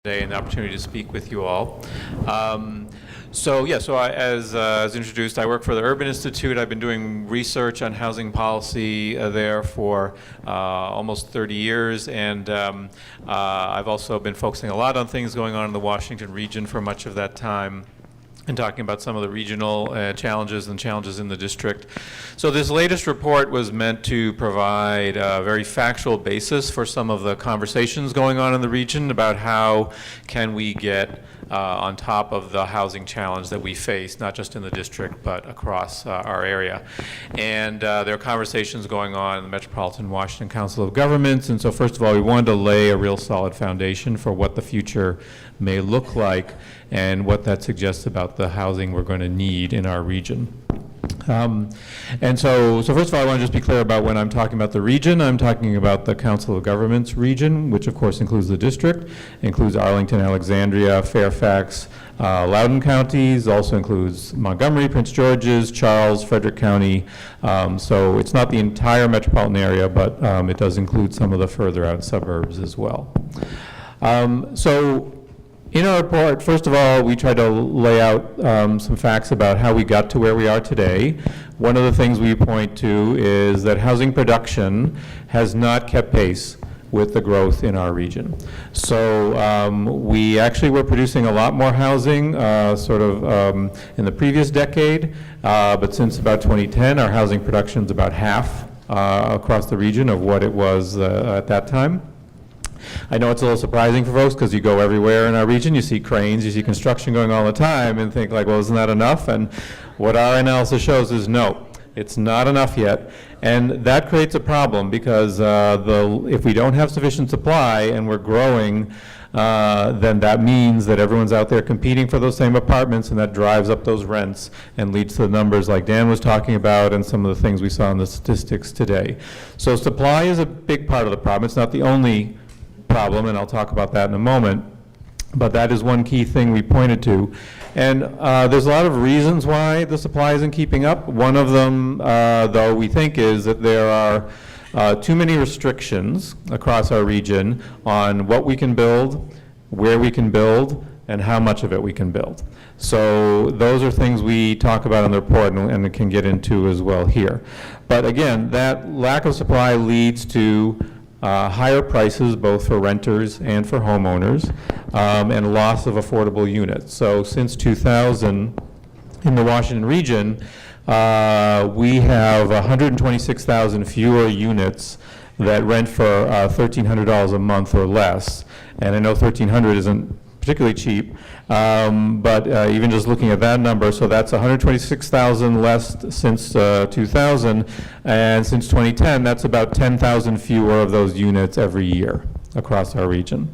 Today and the opportunity to speak with you all. As introduced, I work for the Urban Institute. I've been doing research on housing policy there for almost 30 years, and I've also been focusing a lot on things going on in the Washington region for much of that time, and talking about some of the regional challenges and challenges in the district. So this latest report was meant to provide a very factual basis for some of the conversations going on in the region about how can we get on top of the housing challenge that we face, not just in the district, but across our area. And there are conversations going on in the Metropolitan Washington Council of Governments. And so first of all, we wanted to lay a real solid foundation for what the future may look like and what that suggests about the housing we're going to need in our region. So first of all, I want to just be clear about when I'm talking about the region, I'm talking about the Council of Governments region, which of course includes the district, includes Arlington, Alexandria, Fairfax, Loudoun counties, also includes Montgomery, Prince George's, Charles, Frederick County. So it's not the entire metropolitan area, but it does include some of the further out suburbs as well. In our report, first of all, we tried to lay out some facts about how we got to where we are today. One of the things we point to is that housing production has not kept pace with the growth in our region. So we actually were producing a lot more housing in the previous decade, but since about 2010, our housing production is about half across the region of what it was at that time. I know it's a little surprising for folks because you go everywhere in our region, you see cranes, you see construction going all the time and think like, well, isn't that enough? And what our analysis shows is no, it's not enough yet. And that creates a problem because if we don't have sufficient supply and we're growing, then that means that everyone's out there competing for those same apartments, and that drives up those rents and leads to the numbers like Dan was talking about and some of the things we saw in the statistics today. So supply is a big part of the problem. It's not the only problem, and I'll talk about that in a moment, but that is one key thing we pointed to. And there's a lot of reasons why the supply isn't keeping up. One of them, though, we think is that there are too many restrictions across our region on what we can build, where we can build, and how much of it we can build. So those are things we talk about in the report and can get into as well here. But again, that lack of supply leads to higher prices both for renters and for homeowners, and loss of affordable units. So since 2000, in the Washington region, we have 126,000 fewer units that rent for $1,300 a month or less. And I know $1,300 isn't particularly cheap, but even just looking at that number, so that's 126,000 less since 2000, and since 2010, that's about 10,000 fewer of those units every year across our region.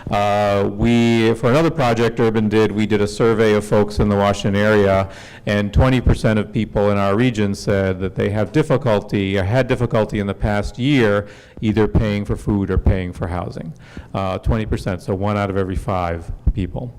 For another project Urban did, we did a survey of folks in the Washington area, and 20% of people in our region said that they have difficulty or had difficulty in the past year either paying for food or paying for housing. 20%, so 1 out of every 5 people.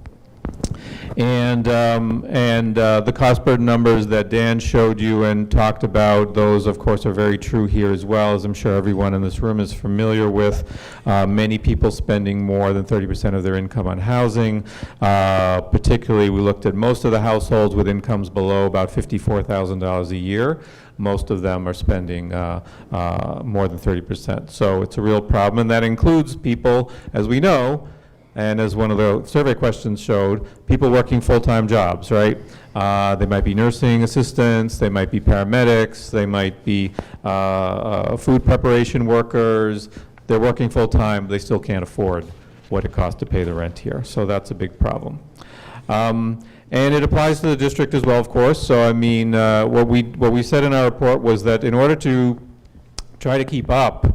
And the cost burden numbers that Dan showed you and talked about, those of course are very true here as well, as I'm sure everyone in this room is familiar with. Many people spending more than 30% of their income on housing. Particularly, we looked at most of the households with incomes below about $54,000 a year. Most of them are spending more than 30%. So it's a real problem, and that includes people, as we know, and as one of the survey questions showed, people working full-time jobs, right? They might be nursing assistants, they might be paramedics, they might be food preparation workers. They're working full-time, they still can't afford what it costs to pay the rent here. So that's a big problem. And it applies to the district as well, of course. So I mean, what we said in our report was that in order to try to keep up,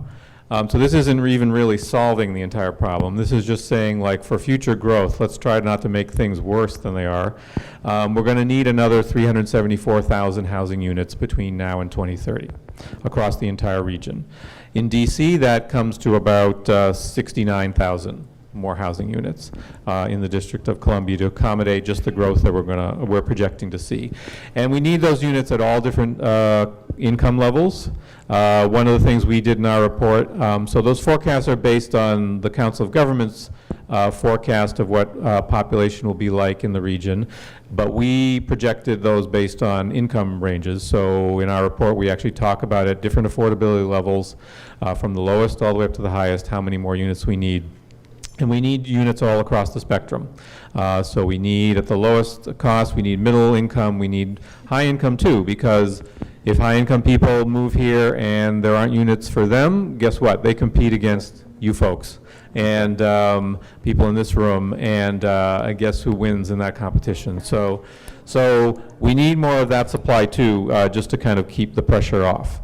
so this isn't even really solving the entire problem. This is just saying, like, for future growth, let's try not to make things worse than they are. We're going to need another 374,000 housing units between now and 2030 across the entire region. In DC, that comes to about 69,000 more housing units in the District of Columbia to accommodate just the growth that we're projecting to see. And we need those units at all different income levels. One of the things we did in our report, so those forecasts are based on the Council of Governments forecast of what population will be like in the region, but we projected those based on income ranges. So in our report, we actually talk about at different affordability levels, from the lowest all the way up to the highest, how many more units we need. And we need units all across the spectrum. So we need, at the lowest cost, we need middle income, we need high income too, because if high income people move here and there aren't units for them, guess what? They compete against you folks and people in this room, and I guess who wins in that competition. So we need more of that supply too, just to kind of keep the pressure off.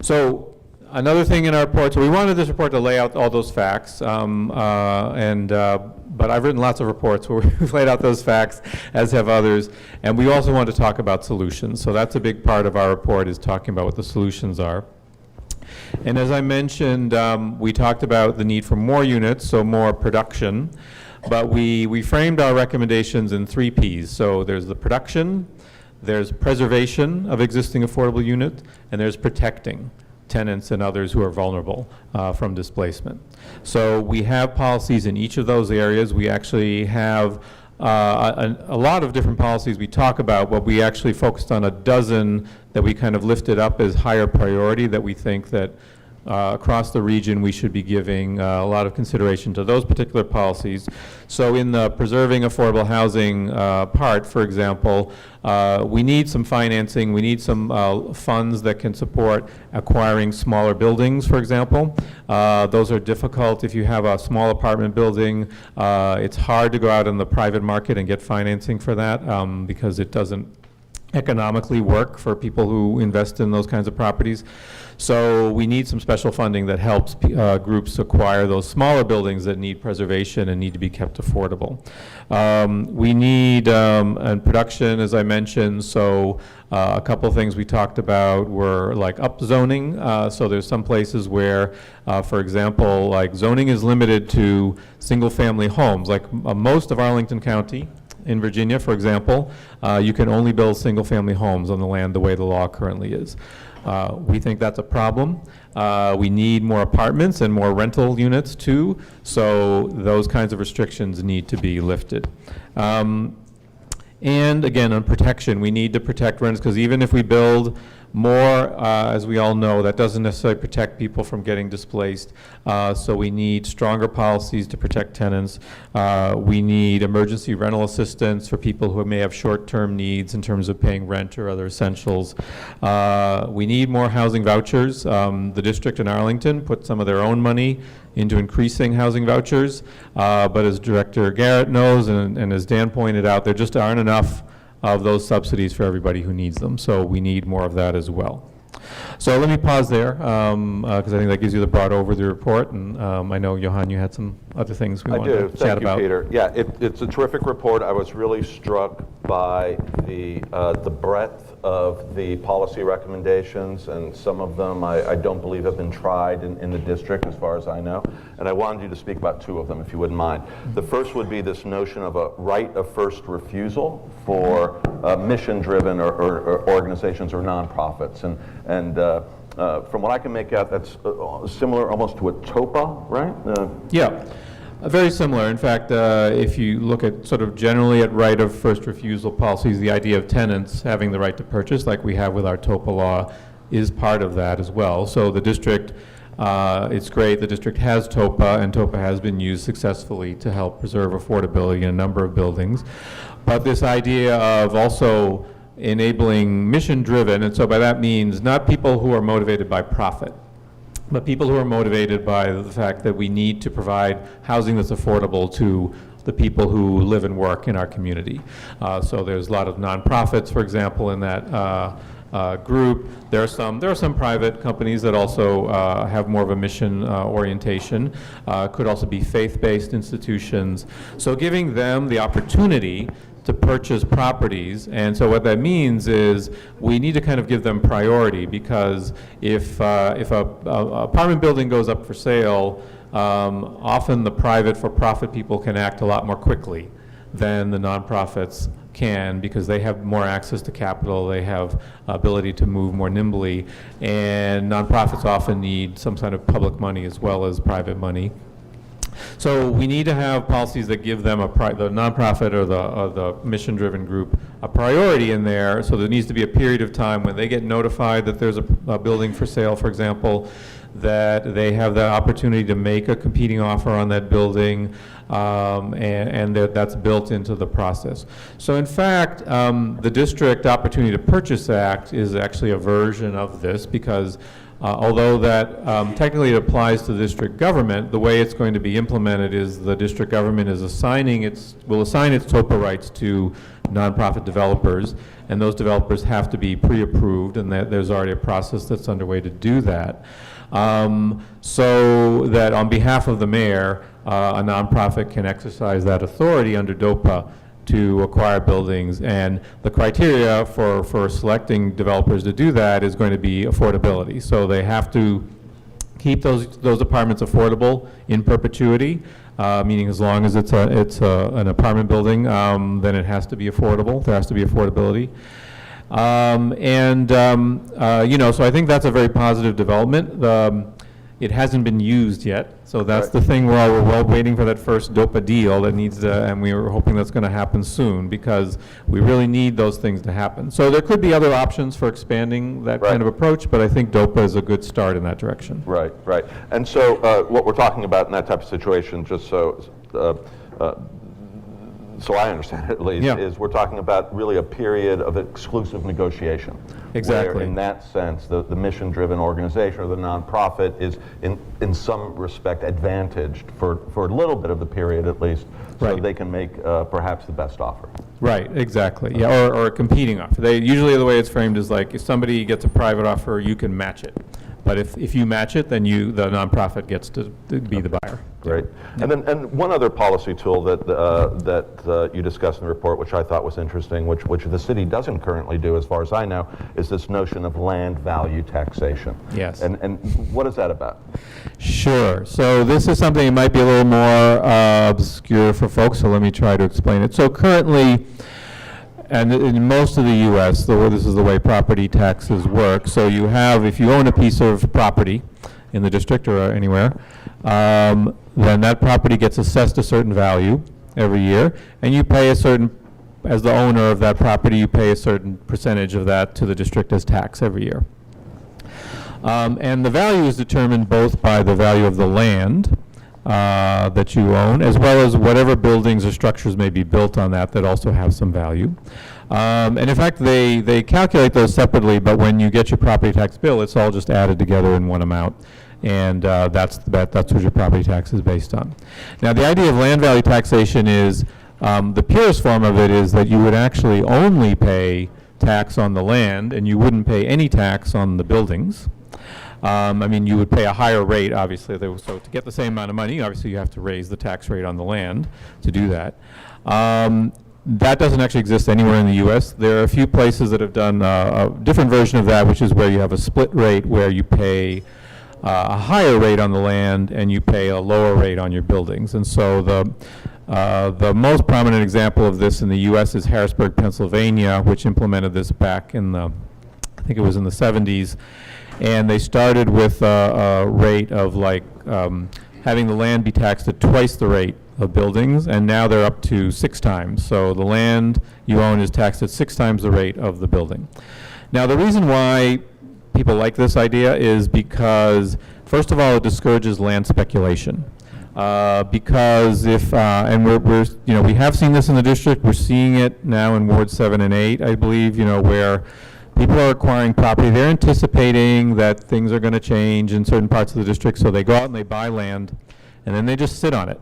So another thing in our report, so we wanted this report to lay out all those facts, but I've written lots of reports where we've laid out those facts, as have others, and we also want to talk about solutions. So that's a big part of our report, is talking about what the solutions are. And as I mentioned, we talked about the need for more units, so more production, but we framed our recommendations in 3 Ps. So there's the production, there's preservation of existing affordable units, and there's protecting tenants and others who are vulnerable from displacement. So we have policies in each of those areas. We actually have a lot of different policies we talk about, but we actually focused on a dozen that we kind of lifted up as higher priority, that we think that across the region we should be giving a lot of consideration to those particular policies. So in the preserving affordable housing part, for example, we need some financing, we need some funds that can support acquiring smaller buildings, for example. Those are difficult. If you have a small apartment building, it's hard to go out in the private market and get financing for that, because it doesn't economically work for people who invest in those kinds of properties. So we need some special funding that helps groups acquire those smaller buildings that need preservation and need to be kept affordable. We need and production, as I mentioned, so a couple of things we talked about were like upzoning. So there's some places where, for example, like zoning is limited to single-family homes, like most of Arlington County. In Virginia, for example, you can only build single-family homes on the land the way the law currently is. We think that's a problem. We need more apartments and more rental units too, so those kinds of restrictions need to be lifted. And again, on protection, we need to protect renters, because even if we build more, as we all know, that doesn't necessarily protect people from getting displaced. So we need stronger policies to protect tenants. We need emergency rental assistance for people who may have short-term needs in terms of paying rent or other essentials. We need more housing vouchers. The district in Arlington put some of their own money into increasing housing vouchers, but as Director Garrett knows, and as Dan pointed out, there just aren't enough of those subsidies for everybody who needs them. So we need more of that as well. So let me pause there, because I think that gives you the broad overview report, and I know, Johan, you had some other things we wanted to chat about. Thank you, Peter. Yeah, it's a terrific report. I was really struck by the breadth of the policy recommendations, and some of them I don't believe have been tried in the district, as far as I know. And I wanted you to speak about 2 of them, if you wouldn't mind. The first would be this notion of a right of first refusal for mission-driven or organizations or nonprofits. And from what I can make out, that's similar almost to a TOPA, right? Yeah. Very similar. In fact, if you look at sort of generally at right of first refusal policies, the idea of tenants having the right to purchase, like we have with our TOPA law, is part of that as well. So the district, it's great, the district has TOPA, and TOPA has been used successfully to help preserve affordability in a number of buildings. But this idea of also enabling mission-driven, and so by that means not people who are motivated by profit, but people who are motivated by the fact that we need to provide housing that's affordable to the people who live and work in our community. So there's a lot of nonprofits, for example, in that group. There are some private companies that also have more of a mission orientation. Could also be faith-based institutions. So giving them the opportunity to purchase properties, and so what that means is we need to kind of give them priority, because if a apartment building goes up for sale, often the private for-profit people can act a lot more quickly than the nonprofits can, because they have more access to capital, they have ability to move more nimbly, and nonprofits often need some kind of public money as well as private money. So we need to have policies that give them the nonprofit or the mission-driven group a priority in there. So there needs to be a period of time when they get notified that there's a building for sale, for example, that they have the opportunity to make a competing offer on that building, and that's built into the process. So in fact, the District Opportunity to Purchase Act is actually a version of this, because although that technically it applies to the district government, the way it's going to be implemented is the district government is will assign its TOPA rights to nonprofit developers, and those developers have to be pre-approved, and there's already a process that's underway to do that. So that on behalf of the mayor, a nonprofit can exercise that authority under DOPA to acquire buildings, and the criteria for selecting developers to do that is going to be affordability. So they have to keep those apartments affordable in perpetuity, meaning as long as it's an apartment building, then it has to be affordable. There has to be affordability. So I think that's a very positive development. It hasn't been used yet, so that's the thing. We're waiting for that first DOPA deal that needs to, and we were hoping that's going to happen soon, because we really need those things to happen. So there could be other options for expanding that kind of approach, but I think DOPA is a good start in that direction. Right, right. And so what we're talking about in that type of situation, just so I understand it at least, is we're talking about really a period of exclusive negotiation. Exactly. Where in that sense, the mission-driven organization or the nonprofit is in some respect advantaged for a little bit of the period at least, so they can make perhaps the best offer. Right, exactly. Yeah, or a competing offer. Usually the way it's framed is like, if somebody gets a private offer, you can match it. But if you match it, then the nonprofit gets to be the buyer. Great. Yeah. And one other policy tool that you discussed in the report, which I thought was interesting, which the city doesn't currently do, as far as I know, is this notion of land value taxation. Yes. And what is that about? Sure. So this is something that might be a little more obscure for folks, so let me try to explain it. So currently, and in most of the U.S., this is the way property taxes work. So if you own a piece of property in the district or anywhere, then that property gets assessed a certain value every year, and you pay as the owner of that property, you pay a certain percentage of that to the district as tax every year. And the value is determined both by the value of the land that you own, as well as whatever buildings or structures may be built on that also have some value. And in fact, they calculate those separately, but when you get your property tax bill, it's all just added together in one amount, and that's what your property tax is based on. Now, the idea of land value taxation is, the purest form of it is that you would actually only pay tax on the land, and you wouldn't pay any tax on the buildings. You would pay a higher rate, obviously. So to get the same amount of money, obviously you have to raise the tax rate on the land to do that. That doesn't actually exist anywhere in the U.S. There are a few places that have done a different version of that, which is where you have a split rate where you pay a higher rate on the land and you pay a lower rate on your buildings. And so the most prominent example of this in the U.S. is Harrisburg, Pennsylvania, which implemented this back in I think it was in the 70s. And they started with a rate of having the land be taxed at twice the rate of buildings, and now they're up to 6 times. So the land you own is taxed at 6 times the rate of the building. Now, the reason why people like this idea is because, first of all, it discourages land speculation. Because and we have seen this in the district. We're seeing it now in Ward 7 and 8, I believe, where people are acquiring property. They're anticipating that things are going to change in certain parts of the district, so they go out and they buy land, and then they just sit on it.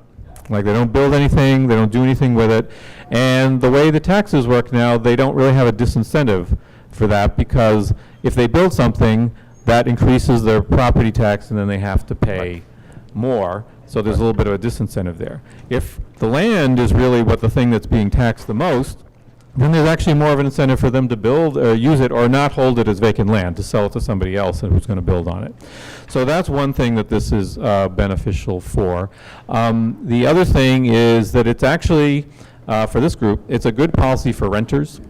Like, they don't build anything, they don't do anything with it. And the way the taxes work now, they don't really have a disincentive for that, because if they build something, that increases their property tax, and then they have to pay more. So there's a little bit of a disincentive there. If the land is really the thing that's being taxed the most, then there's actually more of an incentive for them to build or use it, or not hold it as vacant land, to sell it to somebody else who's going to build on it. So that's one thing that this is beneficial for. The other thing is that it's actually, for this group, it's a good policy for renters,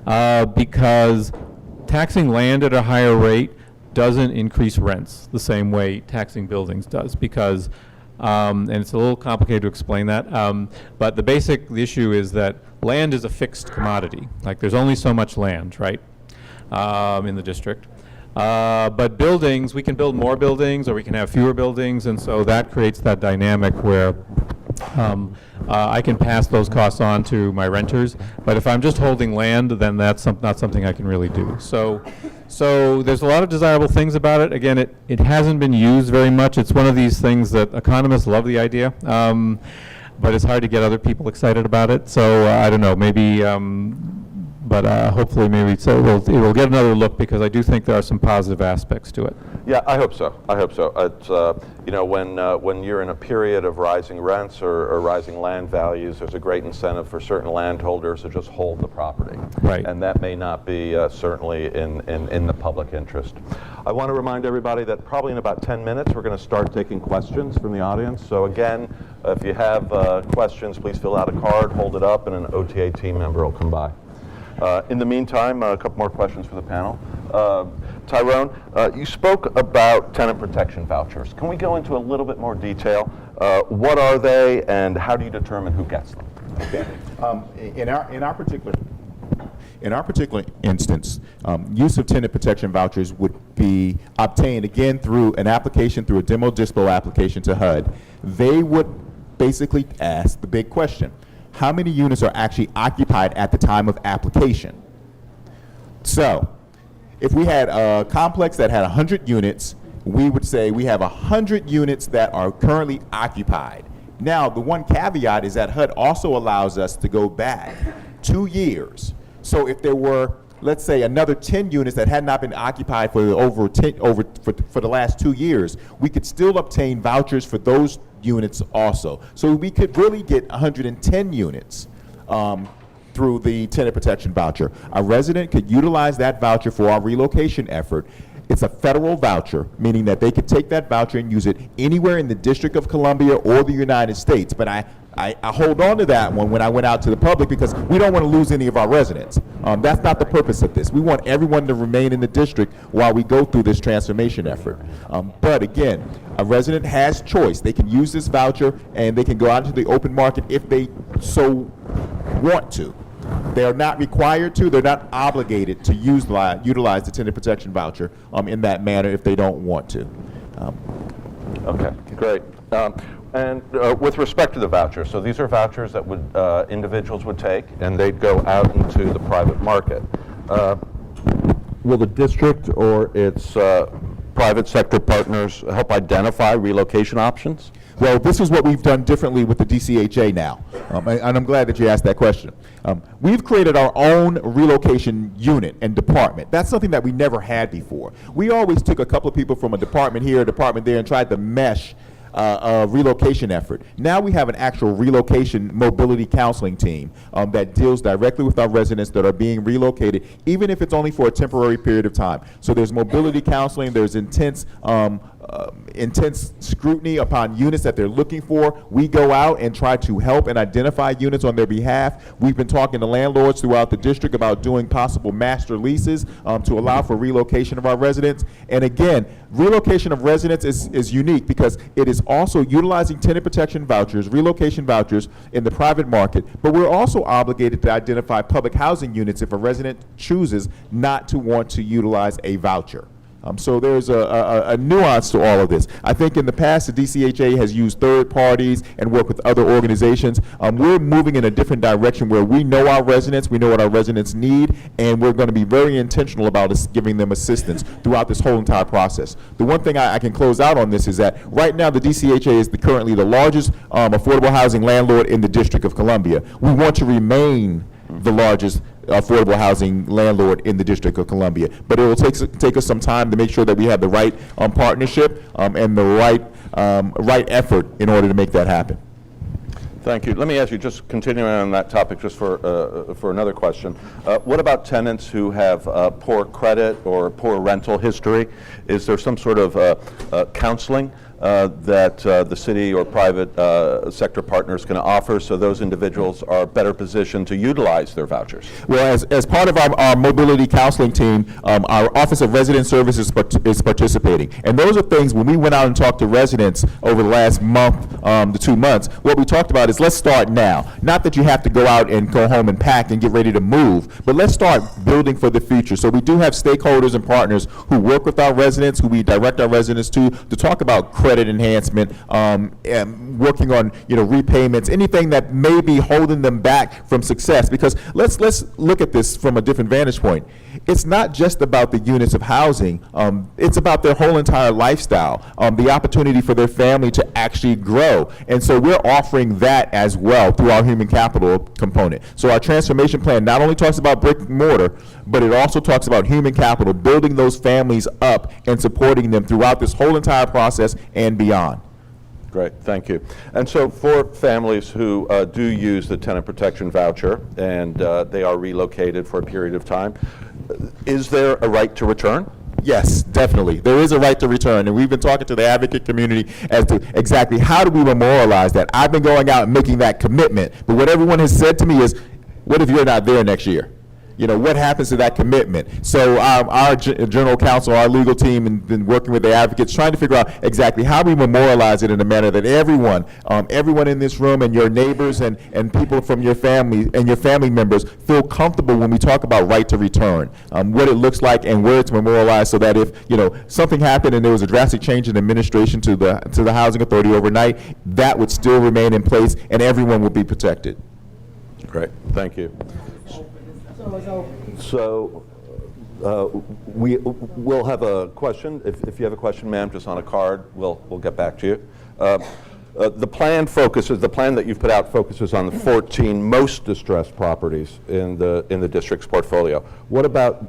because taxing land at a higher rate doesn't increase rents the same way taxing buildings does, because And it's a little complicated to explain that. But the basic issue is that land is a fixed commodity. Like, there's only so much land, right, in the district. But buildings, we can build more buildings or we can have fewer buildings, and so that creates that dynamic where I can pass those costs on to my renters. But if I'm just holding land, then that's not something I can really do. So there's a lot of desirable things about it. Again, it hasn't been used very much. It's one of these things that economists love the idea, but it's hard to get other people excited about it. So I don't know, maybe, but hopefully maybe it will get another look, because I do think there are some positive aspects to it. Yeah, I hope so. I hope so. It's, you know, when you're in a period of rising rents or rising land values, there's a great incentive for certain landholders to just hold the property. Right. And that may not be certainly in the public interest. I want to remind everybody that probably in about 10 minutes we're going to start taking questions from the audience. So again, if you have questions, please fill out a card, hold it up, and an OTA team member will come by. In the meantime, a couple more questions for the panel. Tyrone, you spoke about tenant protection vouchers. Can we go into a little bit more detail? What are they, and how do you determine who gets them? Okay. In our particular instance, use of tenant protection vouchers would be obtained again through an application, through a demo dispo application to HUD. They would basically ask the big question: how many units are actually occupied at the time of application? So, if we had a complex that had 100 units, we would say we have 100 units that are currently occupied. Now, the one caveat is that HUD also allows us to go back 2 years. So if there were, let's say, another 10 units that had not been occupied for for the last 2 years, we could still obtain vouchers for those units also. So we could really get 110 units through the tenant protection voucher. A resident could utilize that voucher for our relocation effort. It's a federal voucher, meaning that they could take that voucher and use it anywhere in the District of Columbia or the United States. But I hold on to that one when I went out to the public, because we don't want to lose any of our residents. That's not the purpose of this. We want everyone to remain in the district while we go through this transformation effort. But again, a resident has choice. They can use this voucher and they can go out into the open market if they so want to. They're not required to, they're not obligated to utilize the tenant protection voucher in that manner if they don't want to. Okay, great. And with respect to the voucher, so these are vouchers that would individuals would take, and they'd go out into the private market. Will the district or its private sector partners help identify relocation options? Well, this is what we've done differently with the DCHA now, and I'm glad that you asked that question. We've created our own relocation unit and department. That's something that we never had before. We always took a couple of people from a department here, a department there, and tried to mesh a relocation effort. Now we have an actual relocation mobility counseling team that deals directly with our residents that are being relocated, even if it's only for a temporary period of time. So there's mobility counseling, there's intense scrutiny upon units that they're looking for. We go out and try to help and identify units on their behalf. We've been talking to landlords throughout the district about doing possible master leases to allow for relocation of our residents. And again, relocation of residents is unique because it is also utilizing tenant protection vouchers, relocation vouchers in the private market, but we're also obligated to identify public housing units if a resident chooses not to want to utilize a voucher. So there's a nuance to all of this. I think in the past, the DCHA has used third parties and worked with other organizations. We're moving in a different direction where we know our residents, we know what our residents need, and we're going to be very intentional about us giving them assistance throughout this whole entire process. The one thing I can close out on this is that right now the DCHA is currently the largest affordable housing landlord in the District of Columbia. We want to remain the largest affordable housing landlord in the District of Columbia. But it will take us some time to make sure that we have the right partnership and the right effort in order to make that happen. Thank you. Let me ask you, just continuing on that topic, just for another question. What about tenants who have poor credit or poor rental history? Is there some sort of counseling that the city or private sector partners can offer, so those individuals are better positioned to utilize their vouchers? Well, as part of our mobility counseling team, our Office of Resident Services is participating. And those are things, when we went out and talked to residents over the last month to 2 months, what we talked about is let's start now. Not that you have to go out and go home and pack and get ready to move, but let's start building for the future. So we do have stakeholders and partners who work with our residents, who we direct our residents to talk about credit enhancement, and working on repayments, anything that may be holding them back from success. Because let's look at this from a different vantage point. It's not just about the units of housing. It's about their whole entire lifestyle, the opportunity for their family to actually grow. And so we're offering that as well through our human capital component. So our transformation plan not only talks about brick and mortar, but it also talks about human capital, building those families up and supporting them throughout this whole entire process and beyond. Great, thank you. And so for families who do use the tenant protection voucher and they are relocated for a period of time, is there a right to return? Yes, definitely. There is a right to return, and we've been talking to the advocate community as to exactly how do we memorialize that. I've been going out and making that commitment, but what everyone has said to me is, what if you're not there next year? What happens to that commitment? So our general counsel, our legal team, and been working with the advocates, trying to figure out exactly how we memorialize it in a manner that everyone in this room and your neighbors and people from your family and your family members feel comfortable when we talk about right to return, what it looks like and where it's memorialized, so that if something happened and there was a drastic change in administration to the housing authority overnight, that would still remain in place and everyone would be protected. Great, thank you. So we'll have a question. If you have a question, ma'am, just on a card, we'll get back to you. The plan that you've put out focuses on the 14 most distressed properties in the district's portfolio. What about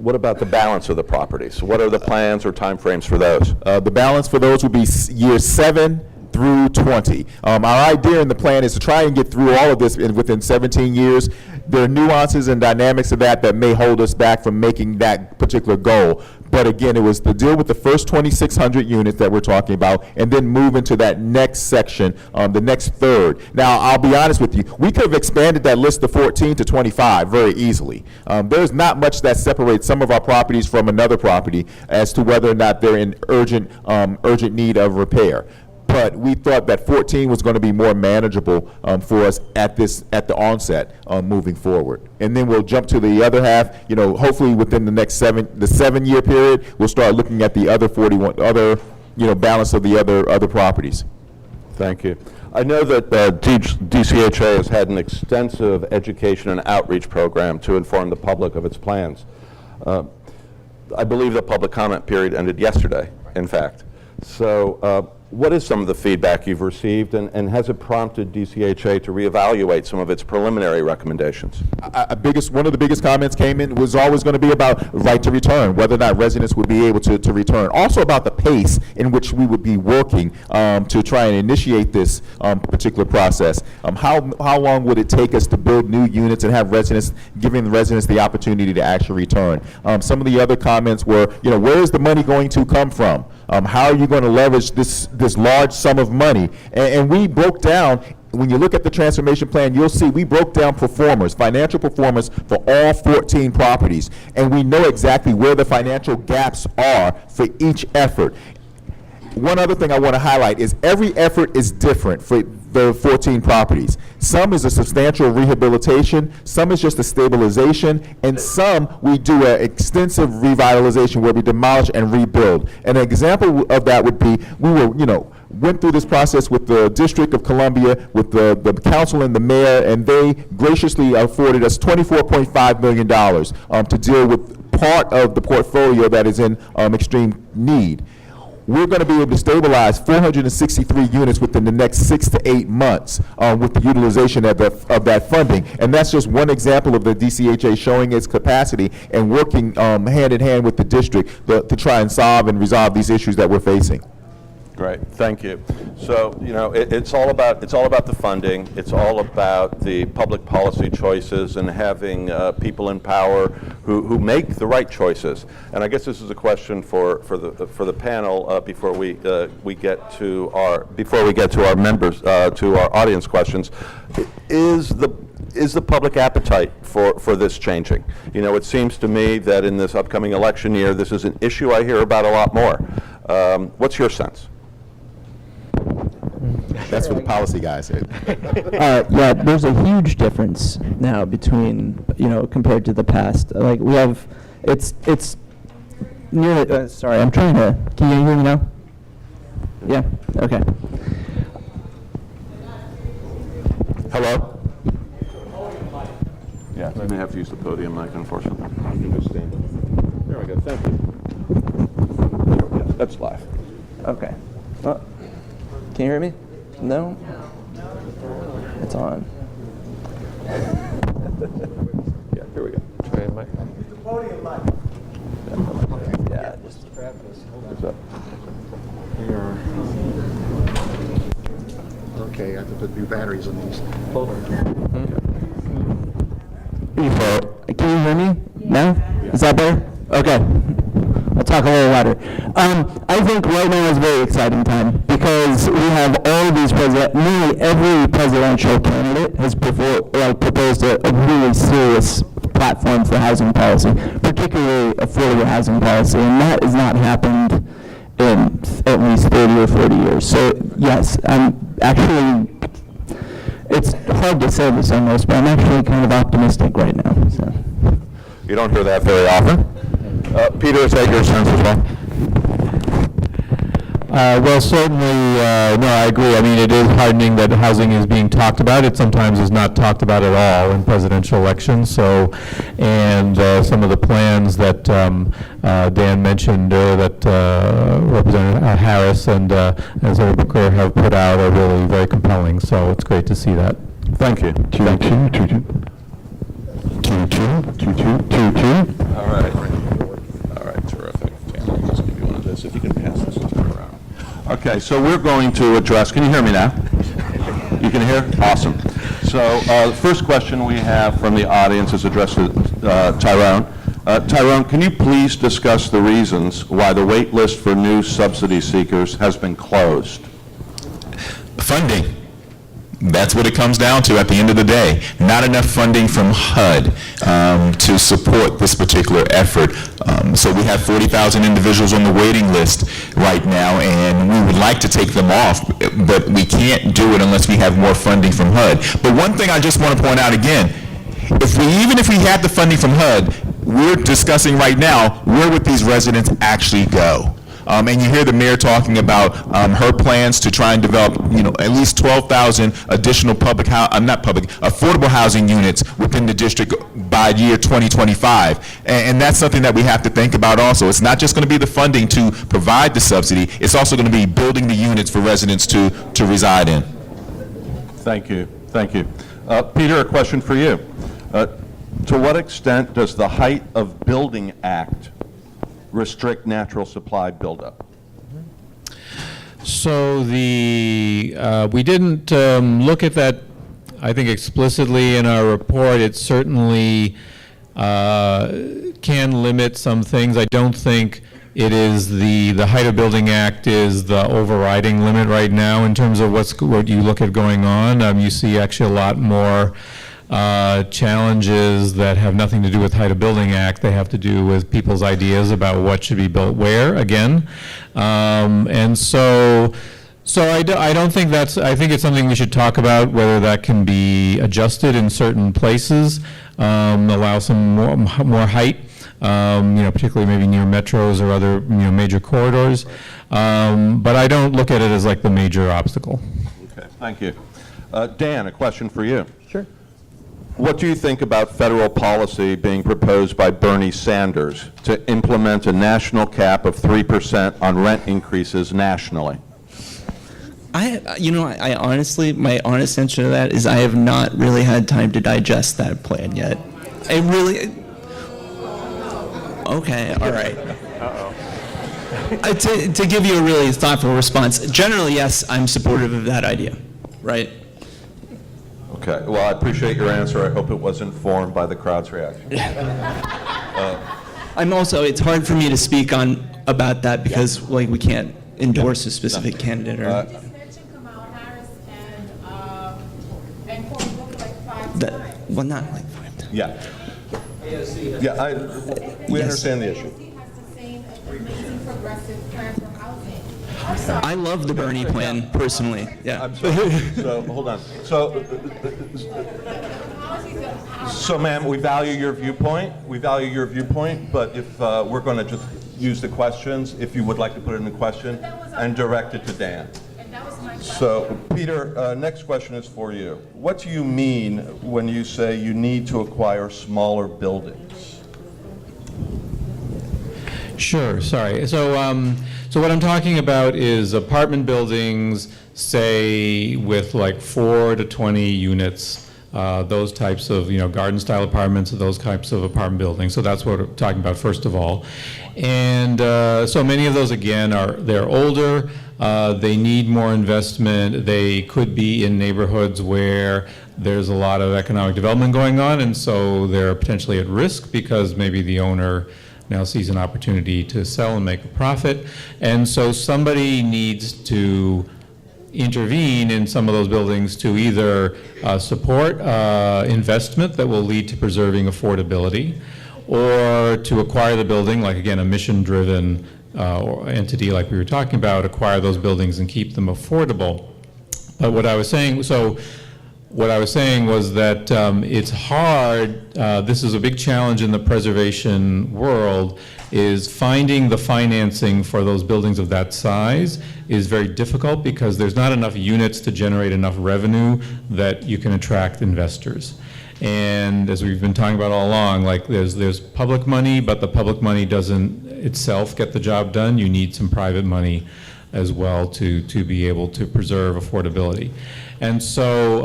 the balance of the properties? What are the plans or timeframes for those? The balance for those would be years 7 through 20. Our idea in the plan is to try and get through all of this within 17 years. There are nuances and dynamics of that may hold us back from making that particular goal. But again, it was to deal with the first 2,600 units that we're talking about and then move into that next section, the next third. Now, I'll be honest with you, we could have expanded that list of 14 to 25 very easily. There's not much that separates some of our properties from another property as to whether or not they're in urgent need of repair. But we thought that 14 was going to be more manageable for us at the onset moving forward. And then we'll jump to the other half. Hopefully within the next 7-year period, we'll start looking at the other 41 balance of the other properties. Thank you. I know that DCHA has had an extensive education and outreach program to inform the public of its plans. I believe the public comment period ended yesterday, in fact. So what is some of the feedback you've received, and has it prompted DCHA to reevaluate some of its preliminary recommendations? One of the biggest comments came in was always going to be about right to return, whether or not residents would be able to return. Also about the pace in which we would be working to try and initiate this particular process. How long would it take us to build new units and have giving the residents the opportunity to actually return? Some of the other comments were, where is the money going to come from? How are you going to leverage this large sum of money? And we broke down, when you look at the transformation plan, you'll see we broke down financial performance for all 14 properties. And we know exactly where the financial gaps are for each effort. One other thing I want to highlight is every effort is different for the 14 properties. Some is a substantial rehabilitation, some is just a stabilization, and some we do an extensive revitalization where we demolish and rebuild. An example of that would be, we went through this process with the District of Columbia, with the council and the mayor, and they graciously afforded us $24.5 million to deal with part of the portfolio that is in extreme need. We're going to be able to stabilize 463 units within the next 6 to 8 months with the utilization of that funding. And that's just one example of the DCHA showing its capacity and working hand in hand with the district to try and solve and resolve these issues that we're facing. Great, thank you. So, you know, it's all about the funding. It's all about the public policy choices and having people in power who make the right choices. And I guess this is a question for the panel before we get to our members to our audience questions. Is the public appetite for this changing? You know, it seems to me that in this upcoming election year, this is an issue I hear about a lot more. What's your sense? That's what the policy guy said. Yeah, there's a huge difference now between, compared to the past. Like we have, it's nearly, sorry, I'm trying to, can you hear me now? Yeah, okay. Hello? Yeah, you may have to use the podium mic, unfortunately. You can just stand up. There we go, thank you. There we go. That's live. Okay. Can you hear me? No? It's on. Yeah, here we go. Try a mic. The podium mic. Yeah, just What's up? Okay, I have to put new batteries in these. Can you hear me now? Is that better? Okay. I'll talk a little louder. I think right now is a very exciting time because we have all these nearly every presidential candidate has proposed a really serious platform for housing policy, particularly affordable housing policy, and that has not happened in at least 30 or 40 years. So yes, I'm actually, it's hard to say this almost, but I'm actually kind of optimistic right now. So. You don't hear that very often. Peter, is that your sense as well? Well, certainly, no, I agree. I mean, it is heartening that housing is being talked about. It sometimes is not talked about at all in presidential elections. So, and some of the plans that Dan mentioned that Representative Harris and Senator Booker have put out are really very compelling. So it's great to see that. Thank you. Thank you. All right. All right, terrific. Dan, I'll just give you one of this. If you can pass this around. Okay, so we're going to address, can you hear me now? You can hear? Awesome. So the first question we have from the audience is addressed to Tyrone. Tyrone, can you please discuss the reasons why the wait list for new subsidy seekers has been closed? Funding. That's what it comes down to at the end of the day. Not enough funding from HUD to support this particular effort. So we have 40,000 individuals on the waiting list right now, and we would like to take them off, but we can't do it unless we have more funding from HUD. But one thing I just want to point out again, even if we had the funding from HUD, we're discussing right now, where would these residents actually go? And you hear the mayor talking about her plans to try and develop, at least 12,000 additional affordable housing units within the district by year 2025. And that's something that we have to think about also. It's not just going to be the funding to provide the subsidy, it's also going to be building the units for residents to reside in. Thank you. Thank you. Peter, a question for you. To what extent does the Height of Building Act restrict natural supply buildup? So we didn't look at that, I think, explicitly in our report. It certainly can limit some things. I don't think it is the Height of Building Act is the overriding limit right now in terms of what you look at going on. You see actually a lot more challenges that have nothing to do with Height of Building Act. They have to do with people's ideas about what should be built where, again. And so I don't think I think it's something we should talk about, whether that can be adjusted in certain places, allow some more height, particularly maybe near metros or other, major corridors. But I don't look at it as like the major obstacle. Okay, thank you. Dan, a question for you. Sure. What do you think about federal policy being proposed by Bernie Sanders to implement a national cap of 3% on rent increases nationally? I honestly, my honest answer to that is I have not really had time to digest that plan yet. Okay, all right. To give you a really thoughtful response, generally, yes, I'm supportive of that idea, right? Okay, well, I appreciate your answer. I hope it was informed by the crowd's reaction. I'm also, it's hard for me to speak about that because like we can't endorse a specific candidate or. Just mentioned Kamala Harris and quote unquote like 5 times. Well, not like 5 times. Yeah. Yeah, we understand the issue. AOC has the same amazing progressive plan for housing. I'm sorry. I love the Bernie plan personally. Yeah. I'm sorry. So, hold on. So, ma'am, we value your viewpoint. We value your viewpoint, but if we're going to just use the questions, if you would like to put it in the question and direct it to Dan. And that was my question. So, Peter, next question is for you. What do you mean when you say you need to acquire smaller buildings? Sure, sorry. So what I'm talking about is apartment buildings, say, with like 4 to 20 units, those types of, garden-style apartments, those types of apartment buildings. So that's what we're talking about, first of all. And so many of those, again, they're older. They need more investment. They could be in neighborhoods where there's a lot of economic development going on, and so they're potentially at risk because maybe the owner now sees an opportunity to sell and make a profit. And so somebody needs to intervene in some of those buildings to either support investment that will lead to preserving affordability, or to acquire the building, like again, a mission-driven entity like we were talking about, acquire those buildings and keep them affordable. But what I was saying was that it's hard, this is a big challenge in the preservation world, is finding the financing for those buildings of that size is very difficult because there's not enough units to generate enough revenue that you can attract investors. And as we've been talking about all along, like there's public money, but the public money doesn't itself get the job done. You need some private money as well to be able to preserve affordability. And so,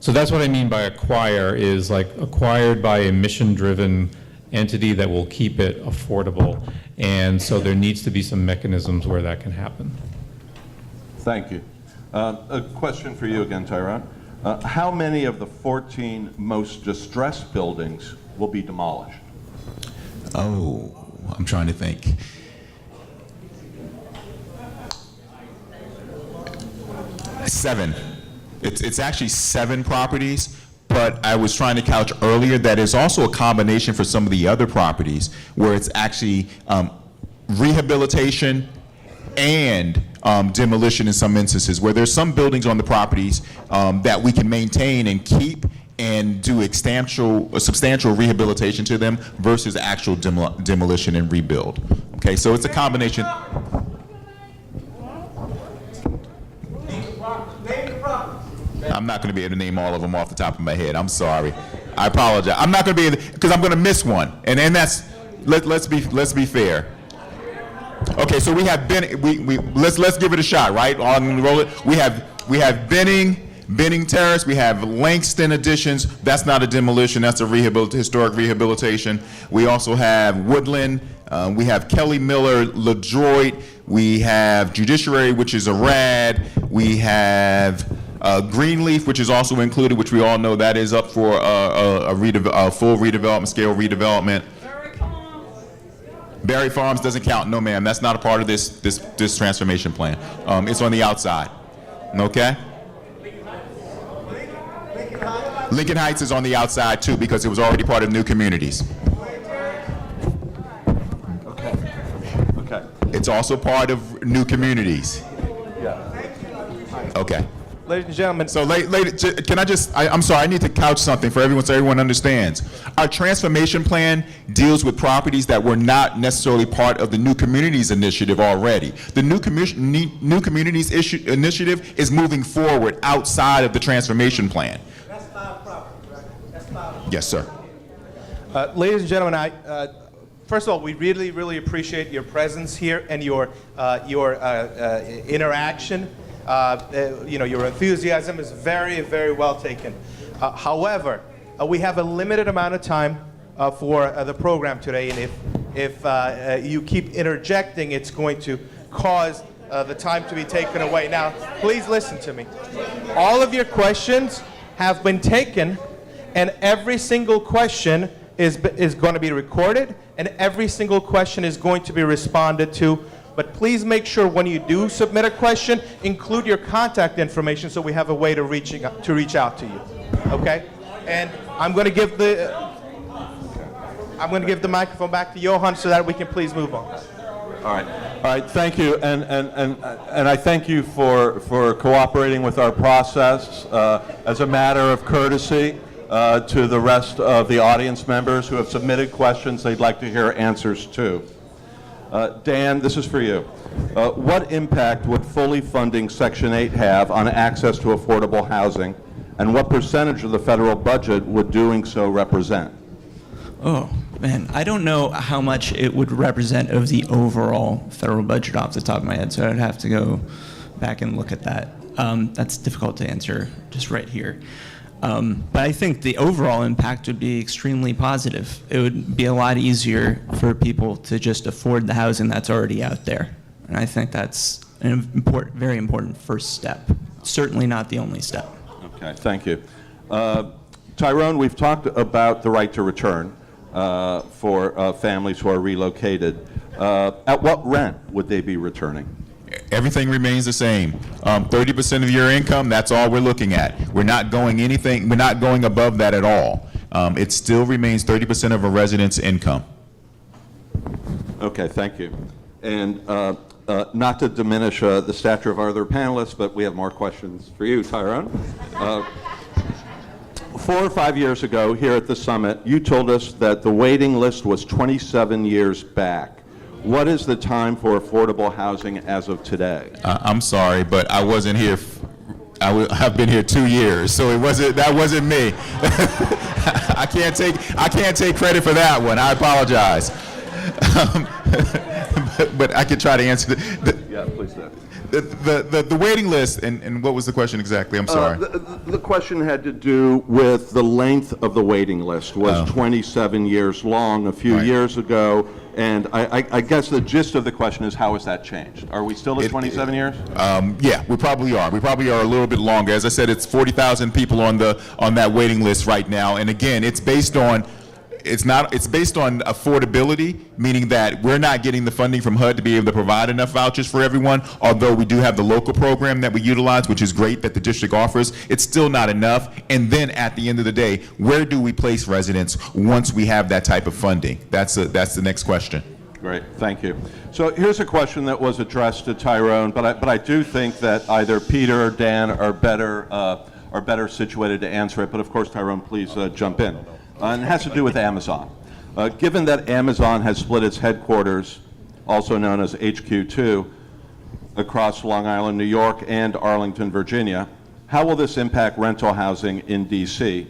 so that's what I mean by acquire, is like acquired by a mission-driven entity that will keep it affordable. And so there needs to be some mechanisms where that can happen. Thank you. A question for you again, Tyrone. How many of the 14 most distressed buildings will be demolished? Oh, I'm trying to think. Seven. It's actually 7 properties, but I was trying to couch earlier that it's also a combination for some of the other properties where it's actually rehabilitation and demolition in some instances, where there's some buildings on the properties that we can maintain and keep and do substantial rehabilitation to them versus actual demolition and rebuild. Okay, so it's a combination. I'm not going to be able to name all of them off the top of my head. I'm sorry. I apologize. I'm not going to be able to, because I'm going to miss one. And that's, let's be fair. Okay, so we have let's give it a shot, right? On roll it. We have Benning Terrace. We have Langston Additions. That's not a demolition. That's a historic rehabilitation. We also have Woodland. We have Kelly Miller, LaDroit. We have Judiciary, which is a RAD. We have Greenleaf, which is also included, which we all know that is up for a full redevelopment, scale redevelopment. Berry Farms doesn't count. No, ma'am. That's not a part of this transformation plan. It's on the outside. Okay? Lincoln Heights is on the outside too because it was already part of new communities. Okay. It's also part of new communities. Yeah. Okay. Ladies and gentlemen. So, can I just, I'm sorry, I need to couch something for everyone so everyone understands. Our transformation plan deals with properties that were not necessarily part of the New Communities Initiative already. The New Communities Initiative is moving forward outside of the transformation plan. That's live property, right? That's live. Yes, sir. Ladies and gentlemen, first of all, we really, really appreciate your presence here and your interaction. Your enthusiasm is very, very well taken. However, we have a limited amount of time for the program today, and if if you keep interjecting, it's going to cause the time to be taken away. Now, please listen to me. All of your questions have been taken, and every single question is going to be recorded, and every single question is going to be responded to. But please make sure when you do submit a question, include your contact information so we have a way to reach out to you. Okay? And I'm going to give the microphone back to Johan so that we can please move on. All right, thank you, and I thank you for cooperating with our process as a matter of courtesy to the rest of the audience members who have submitted questions they'd like to hear answers to. Dan, this is for you. What impact would fully funding Section 8 have on access to affordable housing, and what percentage of the federal budget would doing so represent? Oh, man, I don't know how much it would represent of the overall federal budget off the top of my head, so I'd have to go back and look at that. That's difficult to answer just right here. But I think the overall impact would be extremely positive. It would be a lot easier for people to just afford the housing that's already out there. And I think that's an very important first step. Certainly not the only step. Okay, thank you. Tyrone, we've talked about the right to return for families who are relocated. At what rent would they be returning? Everything remains the same. 30% of your income, that's all we're looking at. We're not going above that at all. It still remains 30% of a resident's income. Okay, thank you. And not to diminish the stature of our other panelists, but we have more questions for you, Tyrone. 4 or 5 years ago here at the summit, you told us that the waiting list was 27 years back. What is the time for affordable housing as of today? I'm sorry, but I wasn't here. I've been here 2 years, so that wasn't me. I can't take credit for that one. I apologize. But I could try to answer Yeah, please do. the waiting list, and what was the question exactly? I'm sorry. The question had to do with the length of the waiting list was 27 years long a few years ago, and I guess the gist of the question is, how has that changed? Are we still at 27 years? Yeah, we probably are. We probably are a little bit longer. As I said, it's 40,000 people on that waiting list right now, and again, it's based on affordability, meaning that we're not getting the funding from HUD to be able to provide enough vouchers for everyone, although we do have the local program that we utilize, which is great that the district offers. It's still not enough. And then at the end of the day, where do we place residents once we have that type of funding? That's the next question. Great, thank you. So here's a question that was addressed to Tyrone, but I do think that either Peter or Dan are better situated to answer it. But of course, Tyrone, please jump in. And it has to do with Amazon. Given that Amazon has split its headquarters, also known as HQ2, across Long Island, New York, and Arlington, Virginia, how will this impact rental housing in D.C.?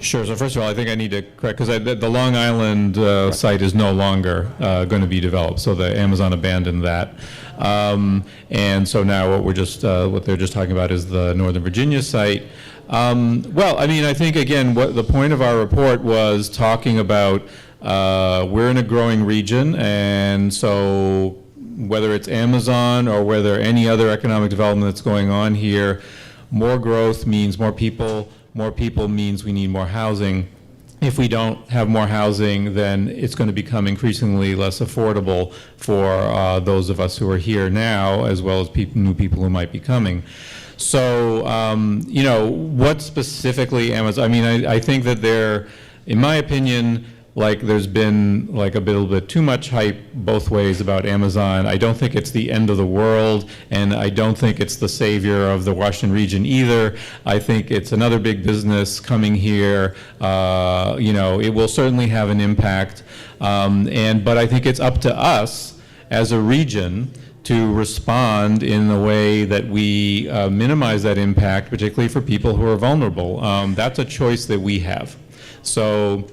Sure. So first of all, I think I need to correct, because the Long Island site is no longer going to be developed. So the Amazon abandoned that, and so now what they're just talking about is the Northern Virginia site. Well, I mean, I think again, what the point of our report was talking about, we're in a growing region, and so whether it's Amazon or whether any other economic development that's going on here, more growth means more people. More people means we need more housing. If we don't have more housing, then it's going to become increasingly less affordable for those of us who are here now, as well as new people who might be coming. So, you know, what specifically Amazon, I mean, I think that in my opinion, like there's been like a little bit too much hype both ways about Amazon. I don't think it's the end of the world, and I don't think it's the savior of the Washington region either. I think it's another big business coming here. You know, it will certainly have an impact, but I think it's up to us as a region to respond in a way that we minimize that impact, particularly for people who are vulnerable. That's a choice that we have. So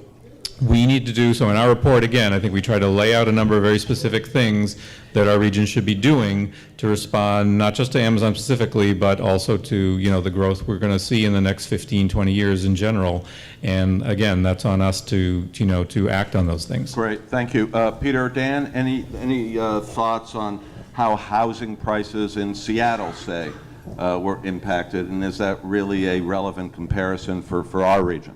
we need to do, so in our report, again, I think we try to lay out a number of very specific things that our region should be doing to respond, not just to Amazon specifically, but also to, you know, the growth we're going to see in the next 15, 20 years in general. And again, that's on us to, you know, to act on those things. Great, thank you. Peter or Dan, any thoughts on how housing prices in Seattle, say, were impacted, and is that really a relevant comparison for our region?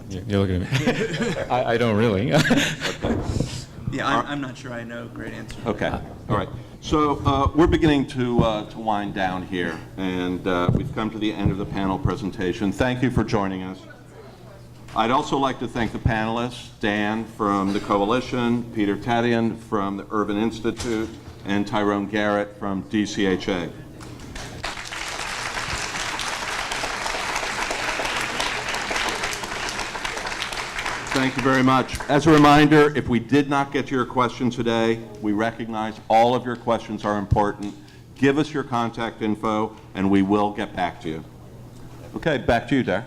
You're looking at me. I don't really. Yeah, I'm not sure I know. Great answer. Okay, all right. So we're beginning to wind down here, and we've come to the end of the panel presentation. Thank you for joining us. I'd also like to thank the panelists, Dan from the Coalition, Peter Tadian from the Urban Institute, and Tyrone Garrett from DCHA. Thank you very much. As a reminder, if we did not get to your question today, we recognize all of your questions are important. Give us your contact info, and we will get back to you. Okay, back to you, Derek.